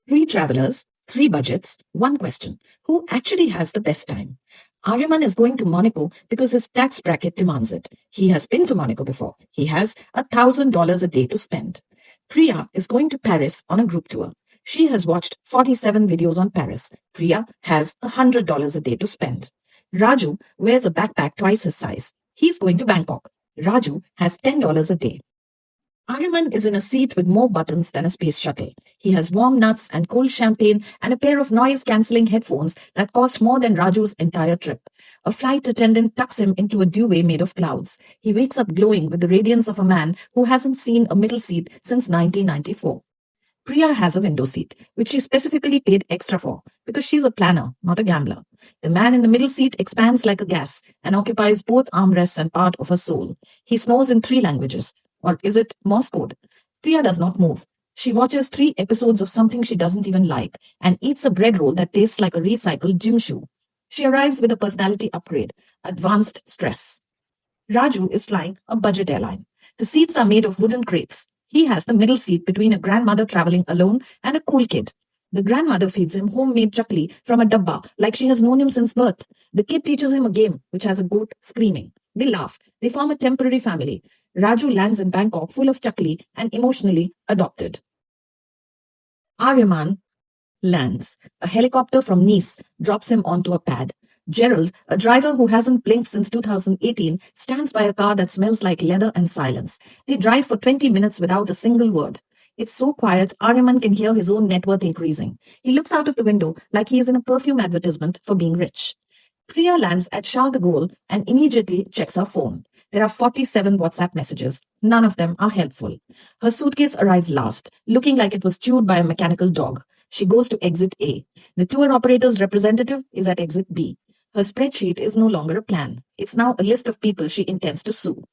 Three travelers, three budgets, one question. Who actually has the best time? Aryaman is going to Monaco because his tax bracket demands it. He has been to Monaco before. He has $1,000 a day to spend. Priya is going to Paris on a group tour. She has watched 47 videos on Paris. Priya has $100 a day to spend. Raju wears a backpack twice his size. He's going to Bangkok. Raju has $10 a day. Aryaman is in a seat with more buttons than a space shuttle. He has warm nuts and cold champagne and a pair of noise-cancelling headphones that cost more than Raju's entire trip. A flight attendant tucks him into a duvet made of clouds. He wakes up glowing with the radiance of a man who hasn't seen a middle seat since 1994. Priya has a window seat, which she specifically paid extra for because she's a planner, not a gambler. The man in the middle seat expands like a gas and occupies both armrests and part of her soul. He snores in three languages. Or is it Morse code? Priya does not move. She watches 3 episodes of something she doesn't even like and eats a bread roll that tastes like a recycled gym shoe. She arrives with a personality upgrade, advanced stress. Raju is flying a budget airline. The seats are made of wooden crates. He has the middle seat between a grandmother traveling alone and a cool kid. The grandmother feeds him homemade chakli from a dabba like she has known him since birth. The kid teaches him a game which has a goat screaming. They laugh. They form a temporary family. Raju lands in Bangkok full of chakli and emotionally adopted. Aryaman lands. A helicopter from Nice drops him onto a pad. Gerald, a driver who hasn't blinked since 2018, stands by a car that smells like leather and silence. They drive for 20 minutes without a single word. It's so quiet, Aryaman can hear his own net worth increasing. He looks out of the window like he is in a perfume advertisement for being rich. Priya lands at Charles de Gaulle and immediately checks her phone. There are 47 WhatsApp messages. None of them are helpful. Her suitcase arrives last, looking like it was chewed by a mechanical dog. She goes to exit A. The tour operator's representative is at exit B. Her spreadsheet is no longer a plan. It's now a list of people she intends to sue.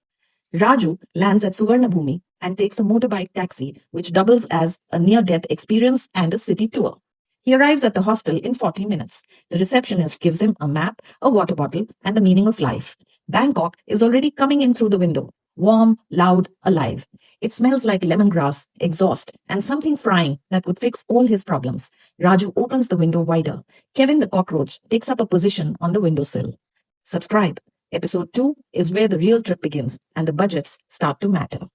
Raju lands at Suvarnabhumi and takes a motorbike taxi, which doubles as a near-death experience and a city tour. He arrives at the hostel in 40 minutes. The receptionist gives him a map, a water bottle, and the meaning of life. Bangkok is already coming in through the window. Warm, loud, alive. It smells like lemongrass, exhaust, and something frying that could fix all his problems. Raju opens the window wider. Kevin the cockroach takes up a position on the windowsill. Subscribe. Episode 2 is where the real trip begins and the budgets start to matter.